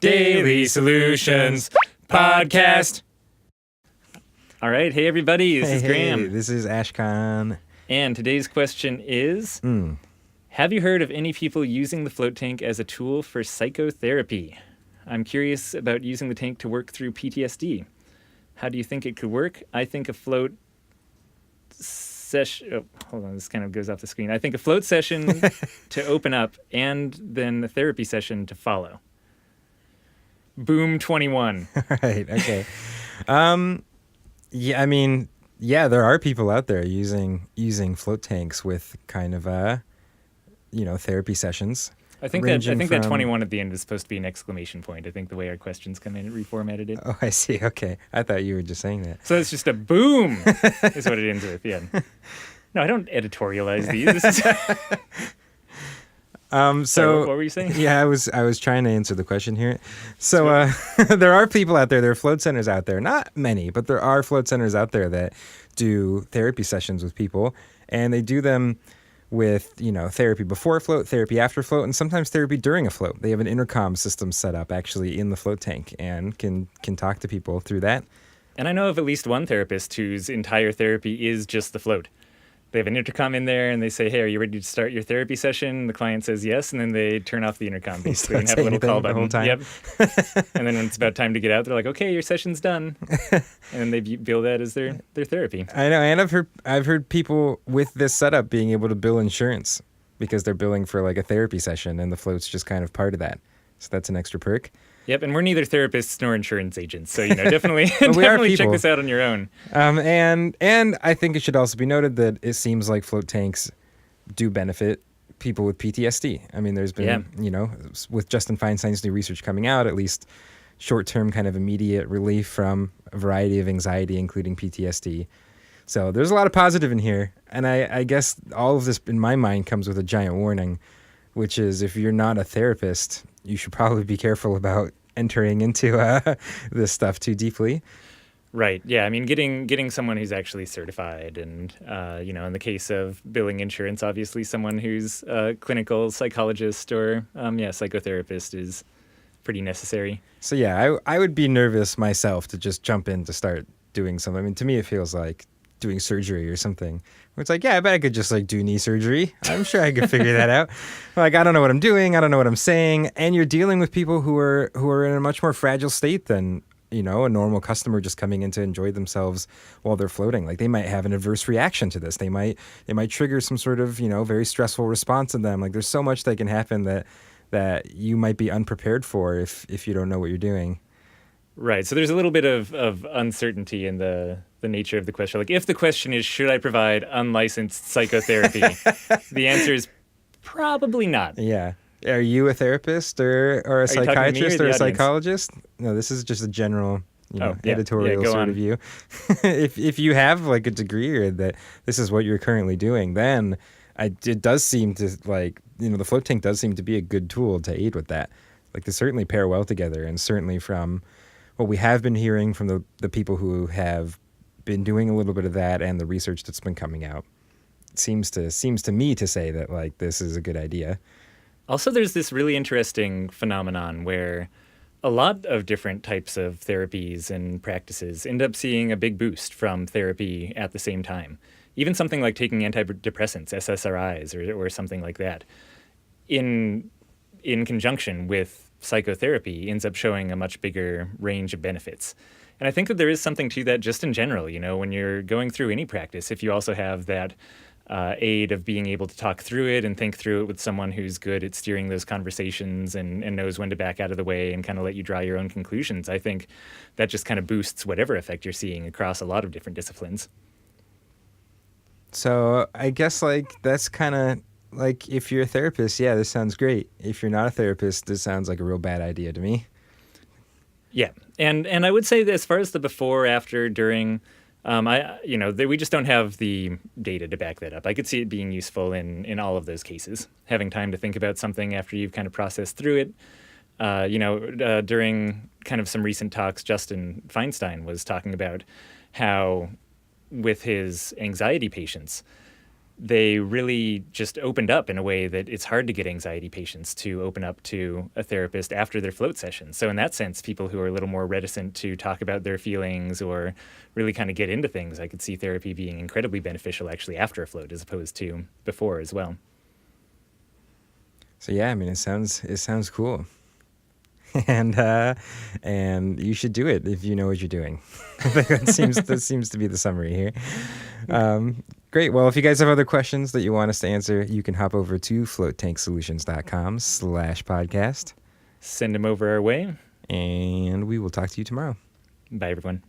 Daily Solutions Podcast. All right. Hey, everybody. This is Graham. Hey, this is Ashkahn. And today's question is, have you heard of any people using the float tank as a tool for psychotherapy? I'm curious about using the tank to work through PTSD. How do you think it could work? I think a float session... Oh, hold on. This kind of goes off the screen. I think a float session to open up and then a therapy session to follow. Boom 21. Right, okay. Yeah, I mean, yeah, there are people out there using float tanks with kind of therapy sessions. I think that 21 at the end is supposed to be an exclamation point. I think the way our questions come in, it reformatted it. Oh, I see. Okay. I thought you were just saying that. So it's just a boom is what it ends with. Yeah. No, I don't editorialize these. This is So what were you saying? Yeah, I was trying to answer the question here. So there are people out there, there are float centers out there, not many, but there are float centers out there that do therapy sessions with people, and they do them with, therapy before a float, therapy after float, and sometimes therapy during a float. They have an intercom system set up actually in the float tank and can talk to people through that. And I know of at least one therapist whose entire therapy is just the float. They have an intercom in there, and they say, hey, are you ready to start your therapy session? The client says yes, and then they turn off the intercom, basically, and have a little call button. The whole time. Yep. And then when it's about time to get out, they're like, okay, your session's done. And then they bill that as their therapy. I know, and I've heard people with this setup being able to bill insurance because they're billing for like a therapy session, and the float's just kind of part of that. So that's an extra perk. Yep, and we're neither therapists nor insurance agents, so definitely definitely check this out on your own. And I think it should also be noted that it seems like float tanks do benefit people with PTSD. I mean, there's been, with Justin Feinstein's new research coming out, at least short-term kind of immediate relief from a variety of anxiety, including PTSD. So there's a lot of positive in here, and I guess all of this, in my mind, comes with a giant warning, which is if you're not a therapist, you should probably be careful about entering into this stuff too deeply. Right. Yeah. I mean, getting someone who's actually certified and, in the case of billing insurance, obviously someone who's a clinical psychologist or, psychotherapist is pretty necessary. So, yeah, I would be nervous myself to just jump in to start doing something. I mean, to me, it feels like doing surgery or something. It's like, yeah, I bet I could just do knee surgery. I'm sure I could figure that out. Like, I don't know what I'm doing. I don't know what I'm saying. And you're dealing with people who are in a much more fragile state than, a normal customer just coming in to enjoy themselves while they're floating. Like, they might have an adverse reaction to this. They might trigger some sort of, very stressful response in them. Like, there's so much that can happen that you might be unprepared for if you don't know what you're doing. Right. So there's a little bit of uncertainty in the nature of the question. Like, if the question is, should I provide unlicensed psychotherapy? The answer is probably not. Yeah. Are you a therapist or a psychiatrist or a psychologist? No, this is just a general, editorial sort of view. If you have a degree or that this is what you're currently doing, then it does seem to the float tank does seem to be a good tool to aid with that. Like, they certainly pair well together, and certainly from what we have been hearing from the people who have been doing a little bit of that and the research that's been coming out, it seems to me to say that this is a good idea. Also, there's this really interesting phenomenon where a lot of different types of therapies and practices end up seeing a big boost from therapy at the same time. Even something like taking antidepressants, SSRIs, or something like that, in conjunction with psychotherapy ends up showing a much bigger range of benefits. And I think that there is something to that just in general, when you're going through any practice, if you also have that aid of being able to talk through it and think through it with someone who's good at steering those conversations and knows when to back out of the way and kind of let you draw your own conclusions, I think that just kind of boosts whatever effect you're seeing across a lot of different disciplines. So I guess that's kind of if you're a therapist, yeah, this sounds great. If you're not a therapist, this sounds like a real bad idea to me. Yeah, and I would say that as far as the before, after, during, we just don't have the data to back that up. I could see it being useful in all of those cases. Having time to think about something after you've kind of processed through it. During kind of some recent talks, Justin Feinstein was talking about how with his anxiety patients, they really just opened up in a way that it's hard to get anxiety patients to open up to a therapist after their float session. So in that sense, people who are a little more reticent to talk about their feelings or really kind of get into things, I could see therapy being incredibly beneficial actually after a float as opposed to before as well. So yeah, I mean, it sounds cool. And you should do it if you know what you're doing. I think that seems to be the summary here. Great. Well, if you guys have other questions that you want us to answer, you can hop over to floatanksolutions.com/podcast. Send them over our way. And we will talk to you tomorrow. Bye, everyone.